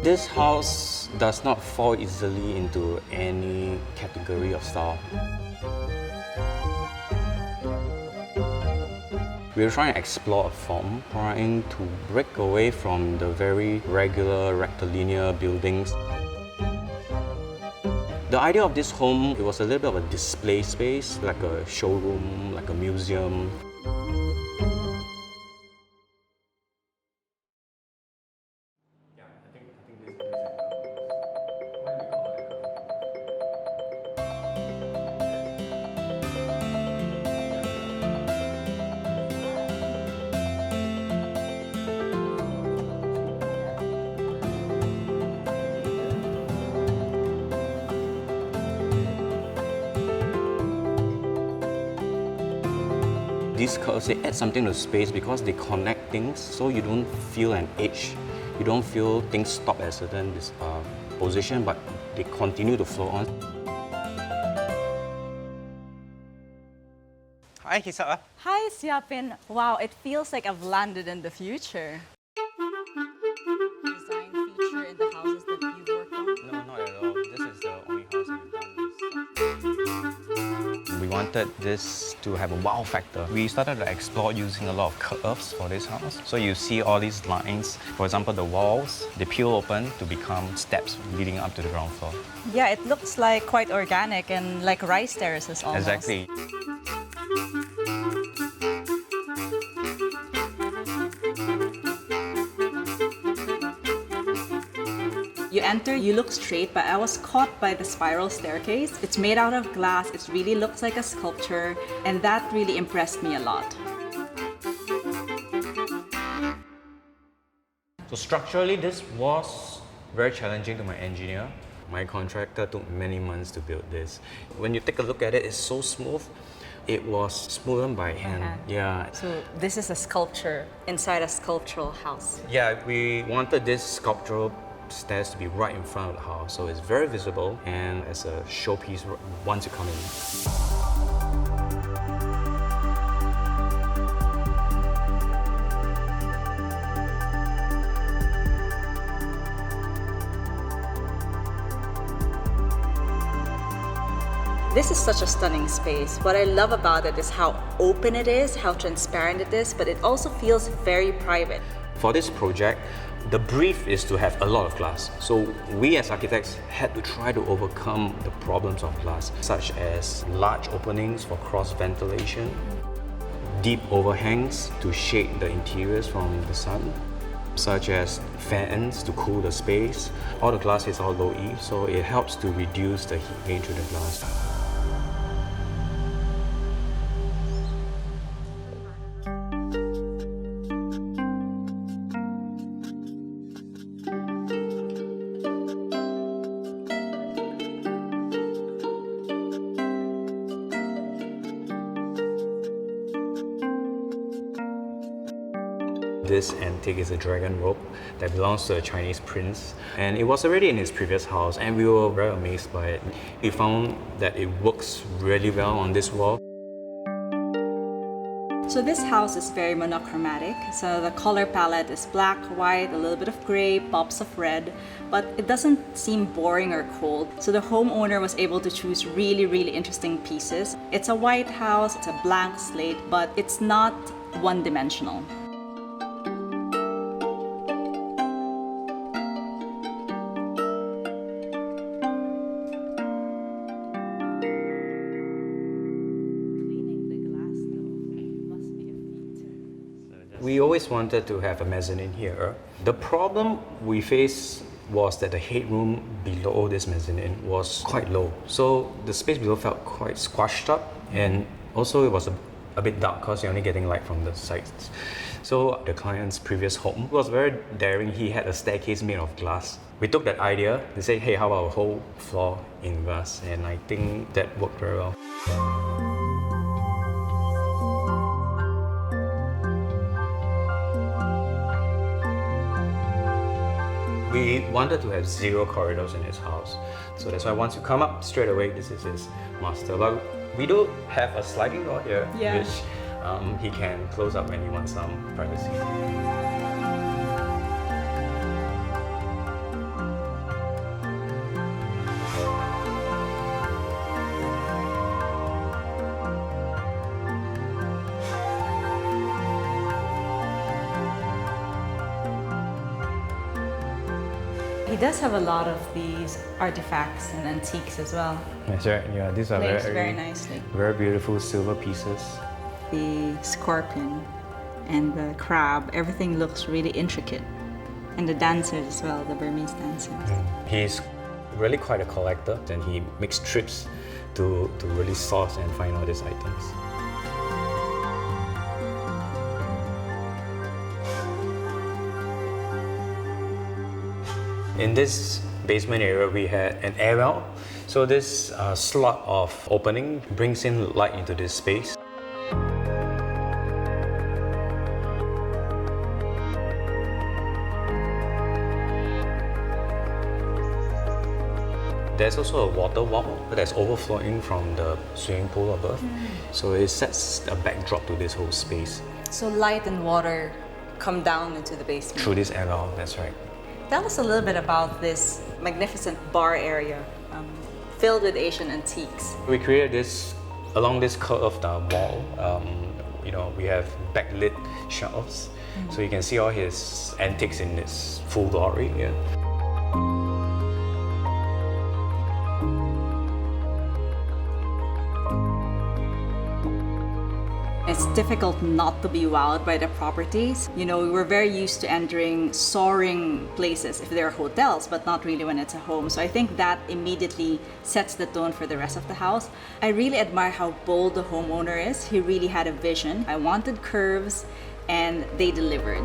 This house does not fall easily into any category of style. We're trying to explore a form, trying to break away from the very regular rectilinear buildings. The idea of this home, it was a little bit of a display space, like a showroom, like a museum. These curves, they add something to space because they connect things so you don't feel an edge. You don't feel things stop at a certain position, but they continue to flow on. Hi, Kisa. Hi, Siapin. Wow, it feels like I've landed in the future. Design feature in the houses that you've worked on? No, not at all. This is the only house that we've done this stuff. We wanted this to have a wow factor. We started to explore using a lot of curves for this house. So you see all these lines. For example, the walls, they peel open to become steps leading up to the ground floor. Yeah, it looks like quite organic and like rice terraces almost. Exactly. You enter, you look straight, but I was caught by the spiral staircase. It's made out of glass, it really looks like a sculpture, and that really impressed me a lot. So structurally, this was very challenging to my engineer. My contractor took many months to build this. When you take a look at it, it's so smooth. It was smoothed by hand. Yeah. So this is a sculpture inside a sculptural house. Yeah, we wanted this sculptural stairs to be right in front of the house, so it's very visible and as a showpiece once you come in. This is such a stunning space. What I love about it is how open it is, how transparent it is, but it also feels very private. For this project, the brief is to have a lot of glass. So we as architects had to try to overcome the problems of glass, such as large openings for cross ventilation, deep overhangs to shade the interiors from the sun, such as fans to cool the space. All the glass is all low E, so it helps to reduce the heat gain through the glass. This antique is a dragon rope that belongs to a Chinese prince, and it was already in his previous house, and we were very amazed by it. We found that it works really well on this wall. So this house is very monochromatic. So the color palette is black, white, a little bit of gray, pops of red, but it doesn't seem boring or cold. So the homeowner was able to choose really, really interesting pieces. It's a white house, it's a blank slate, but it's not one-dimensional. We always wanted to have a mezzanine here. The problem we faced was that the headroom below this mezzanine was quite low. So the space below felt quite squashed up, and also it was a bit dark because you're only getting light from the sides. So the client's previous home was very daring. He had a staircase made of glass. We took that idea to say, hey, how about a whole floor in glass? And I think that worked very well. We wanted to have 0 corridors in his house. So that's why once you come up straight away, this is his master. But we do have a sliding door here, which he can close up when he wants some privacy. He does have a lot of these artifacts and antiques as well. That's right. Yeah, these are Placed very nicely. very beautiful silver pieces. The scorpion and the crab, everything looks really intricate. And the dancers as well, the Burmese dancers. He's really quite a collector, and he makes trips to really source and find all these items. In this basement area, we had an air well. So this slot of opening brings in light into this space. There's also a water wall that's overflowing from the swimming pool above. So it sets a backdrop to this whole space. So light and water come down into the basement. Through this air well, that's right. Tell us a little bit about this magnificent bar area filled with Asian antiques. We created this along this curved wall. We have backlit shelves, so you can see all his antiques in its full glory. Yeah. It's difficult not to be wowed by the properties. We were very used to entering soaring places if they're hotels, but not really when it's a home. So I think that immediately sets the tone for the rest of the house. I really admire how bold the homeowner is. He really had a vision. I wanted curves, and they delivered.